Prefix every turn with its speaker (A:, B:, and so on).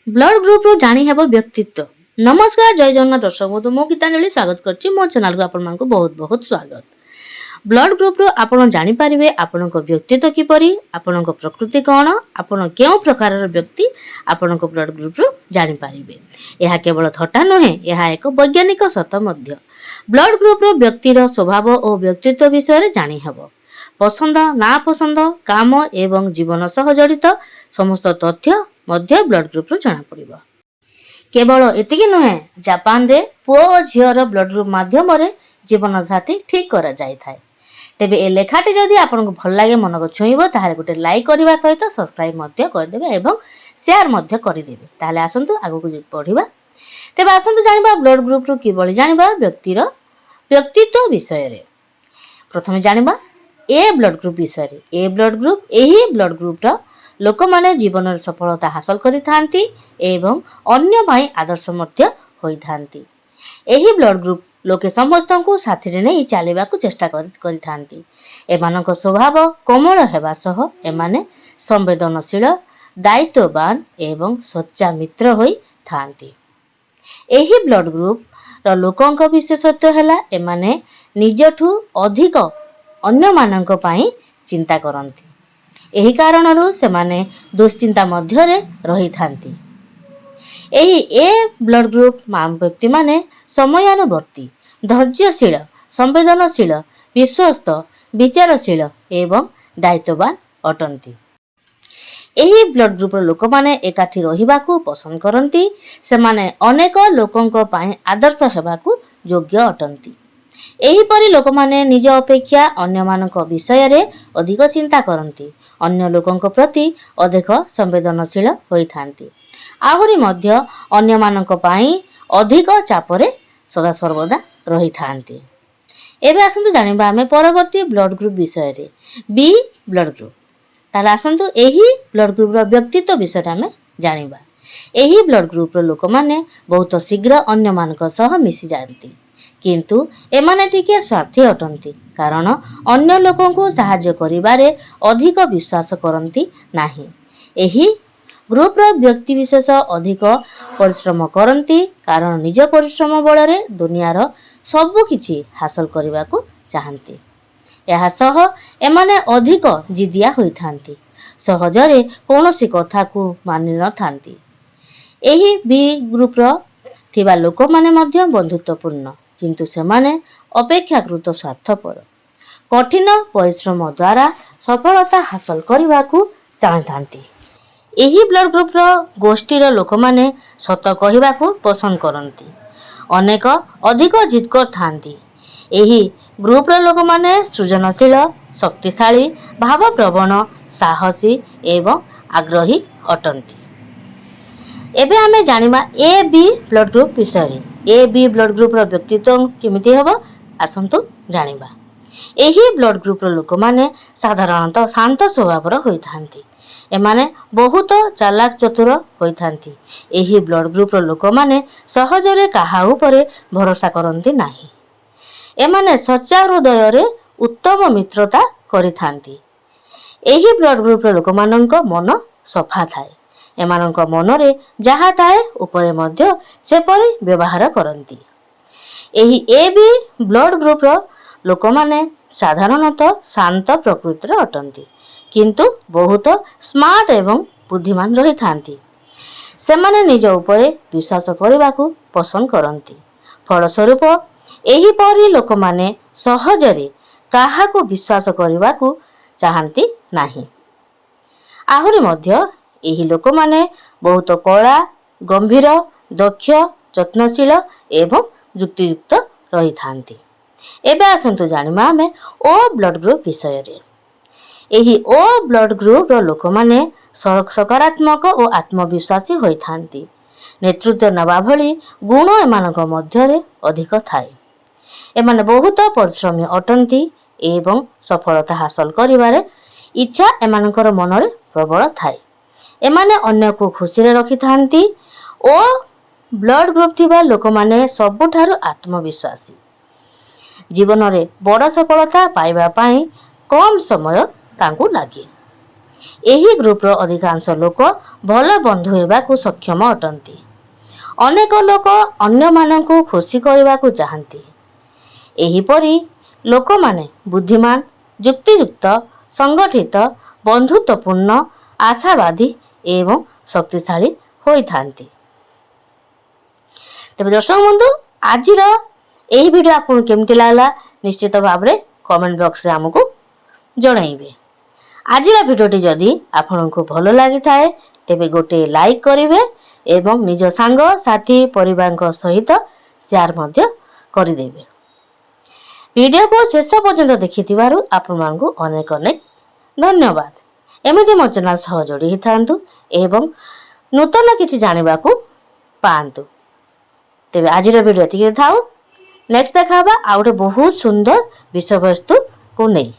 A: Blood group रो जानी हेबो व्यक्तित्व। नमस्कार जय जगन्नाथ दर्शक बंधु मो गीतांजलि स्वागत करछि मोर चैनल को आपन मानको बहुत बहुत स्वागत। ब्लड ग्रुप रो आपन जानि परिबे आपनको व्यक्तित्व किपरि, आपनको प्रकृति कोन, आपन केउ प्रकार रो व्यक्ति आपनको ब्लड ग्रुप रो जानि परिबे। एहा केवल थट्टा नहे, एहा एक वैज्ञानिक सत्य मध्य। ब्लड ग्रुप रो व्यक्ति रो स्वभाव और व्यक्तित्व विषय रे जानि हेबो। पसंद ना पसंद काम एवं जीवन सह जड़ित समस्त तथ्य मध्य ब्लड ग्रुप रो जाना पड़िबो। केवल एतिकी नुहे, जापान रे पुओ और झियर ब्लड ग्रुप माध्यम रे जीवन साथी ठीक करा जाय थाए। तेबे ए लेखाटी जदि आपनको भल लागे मन को छुइबो ताहाले गुटे लाइक करबा सहित सब्सक्राइब मध्य कर देबे एवं शेयर मध्य करि देबे। ताहाले आसंतु आगु को पढिबा। तेबे आसंतु जानिबा ब्लड ग्रुप रो किबळी जानिबा व्यक्ति रो व्यक्तित्व विषय रे। प्रथमे जानिबा ए ब्लड ग्रुप विषय रे। ए ब्लड ग्रुप एही ब्लड ग्रुप रो लोक माने जीवन सफलता हासिल करि थांती एवं अन्य भाई आदर्श मध्य होई थांती। एही ब्लड ग्रुप लोके समस्त को साथी रे नै चालिबा को चेष्टा करि थांती। एमानक स्वभाव कोमल हेबा सह एमाने संवेदनशील, दायित्ववान एवं सच्चा मित्र होई थांती। एही ब्लड ग्रुप रो लोकंक विशेषत्व हैला एमाने निजठू अधिक अन्य मानक पई चिंता करंती। एही कारणरू सेमाने दुश्चिंता मध्यरे रही थांती। एही ए ब्लड ग्रुप व्यक्ति माने समयानुवर्ती, धैर्यशील, संवेदनशील, विश्वस्त, विचारशील एवं दायित्ववान अटंती। एही ब्लड ग्रुप लोक माने एकाठी रहिबाकू पसंद करंती। सेमाने अनेक लोकंक पई आदर्श हेबाकू योग्य अटंती। एही परि लोक माने निज अपेक्षा अन्य मानक विषय रे अधिक चिंता करंती। अन्य लोकंक प्रति अधिक संवेदनशील होई थांती। आहुरी मध्य अन्य मानक पई अधिक चापरे सदा सर्वदा रही थांती। एबे आसंतु जानिबा हमें परवर्ती ब्लड ग्रुप विषय रे। B blood group. ताले आसंतु एही ब्लड ग्रुप रो व्यक्तित्व विषय हमें जानिबा। एही ब्लड ग्रुप रो लोक माने बहुत शीघ्र अन्य मानक सह मिसी जांती। किंतु एमाने टिके स्वार्थी अटंती, कारण अन्य लोकों को सहाय्य करिबारे अधिक विश्वास करंती नाही। एही ग्रुप रो व्यक्ति विशेष अधिक परिश्रम करंती, कारण निज परिश्रम बल रे दुनिया रो सब किछि हासिल करिबा को चाहंती। एहा सह एमाने अधिक जिदिया होई थांती, सहजरे कोनोसी कथा को मानि न थांती। एही बी ग्रुप रो थिबा लोक माने मध्य बंधुत्वपूर्ण, किंतु सेमाने अपेक्षाकृत स्वार्थपर। कठिन परिश्रम द्वारा सफलता हासिल करने चाहती। एही ब्लड ग्रुप रो गोष्ठी रो लोक माने सत कहवाकू पसंद करती। अनेक अधिक जिद कर थांती। एही ग्रुप रो लोक माने सृजनशील, शक्तिशाली, भावप्रवण, साहसी एवं आग्रही अटंती। एबे हमें जानिबा ए बी ब्लड ग्रुप विषय रे। ए बी ब्लड ग्रुप रो व्यक्तित्व केमिति हबो आसंतु जानिबा। एही ब्लड ग्रुप रो लोक माने साधारणतः शांत स्वभाव रो होई थांती। एमाने बहुत चालाक चतुर होई थांती। एही ब्लड ग्रुप रो लोक माने सहजरे काहा उपरे भरोसा करंती नाही। एमाने सच्चा हृदय रे उत्तम मित्रता करि थांती। एही ब्लड ग्रुप रो लोक मानक मन सफा थाए। एमानक मनरे जहा थाए उपरे मध्य से परि व्यवहार करंती। एही ए बी ब्लड ग्रुप रो लोक माने साधारणतः शांत प्रकृतिर अटंती, किंतु बहुत स्मार्ट एवं बुद्धिमान रही थांती। सेमाने निज उपरे विश्वास करबाकू पसंद करंती। फलस्वरूप एही परि लोक माने सहजरे काहाकू विश्वास करबाकू चाहंती नाही। आहुरी मध्य एही लोक माने बहुत कला, गंभीर, दक्ष, यत्नशील एवं युक्तियुक्त रही थांती। एबे आसंतु जानिबा हमें ओ ब्लड ग्रुप विषय रे। एही ओ ब्लड ग्रुप रो लोक माने सकारात्मक और आत्मविश्वासी होई थांती। नेतृत्व नवा भली गुण एमानक मध्य रे अधिक थाए। एमाने बहुत परिश्रमी अटंती एवं सफलता हासिल करिबारे इच्छा एमानकर मनरे प्रबल थाए। एमाने अन्य को खुशी रे रखी थांती। ओ ब्लड ग्रुप थिबा लोक माने सबुठारु आत्मविश्वासी। जीवन रे बड़ सफलता पाइबा पाई कम समय तांकू लागे। ଏହି ଗ୍ରୁପର ଅଧିକାଂଶ ଲୋକ ଭଲ ବନ୍ଧୁ ହେବାକୁ ସକ୍ଷମ ଅଟନ୍ତି। ଅନେକ ଲୋକ ଅନ୍ୟମାନଙ୍କୁ ଖୁସି କରିବାକୁ ଚାହାନ୍ତି। ଏହିପରି ଲୋକମାନେ ବୁଦ୍ଧିମାନ, ଯୁକ୍ତିଯୁକ୍ତ, ସଂଗଠିତ, ବନ୍ଧୁତ୍ୱପୂର୍ଣ୍ଣ, ଆଶାବାଦୀ ଏବଂ ଶକ୍ତିଶାଳୀ ହୋଇଥାନ୍ତି। ତେବେ ଦର୍ଶକ ବନ୍ଧୁ, ଆଜିର ଏହି ଭିଡ଼ିଓ ଆପଣଙ୍କୁ କେମିତି ଲାଗିଲା ନିଶ୍ଚିତ ଭାବରେ କମେଣ୍ଟ ବକ୍ସରେ ଆମକୁ ଜଣାଇବେ। ଆଜିର ଭିଡ଼ିଓଟି ଯଦି ଆପଣଙ୍କୁ ଭଲ ଲାଗିଥାଏ ତେବେ ଗୋଟିଏ ଲାଇକ୍ କରିବେ ଏବଂ ନିଜ ସାଙ୍ଗ ସାଥୀ ପରିବାରଙ୍କ ସହିତ ସେୟାର ମଧ୍ୟ କରିଦେବେ। ଭିଡ଼ିଓକୁ ଶେଷ ପର୍ଯ୍ୟନ୍ତ ଦେଖିଥିବାରୁ ଆପଣମାନଙ୍କୁ ଅନେକ ଅନେକ ଧନ୍ୟବାଦ। ଏମିତି ମୋ ଚ୍ୟାନେଲ ସହ ଯୋଡ଼ି ହୋଇଥାନ୍ତୁ ଏବଂ ନୂତନ କିଛି ଜାଣିବାକୁ ପାଆନ୍ତୁ। ତେବେ ଆଜିର ଭିଡ଼ିଓ ଏତିକି ଥାଉ। ନେକ୍ସଟ ଦେଖା ହେବା ଆଉ ଗୋଟେ ବହୁତ ସୁନ୍ଦର ବିଷୟବସ୍ତୁକୁ ନେଇ।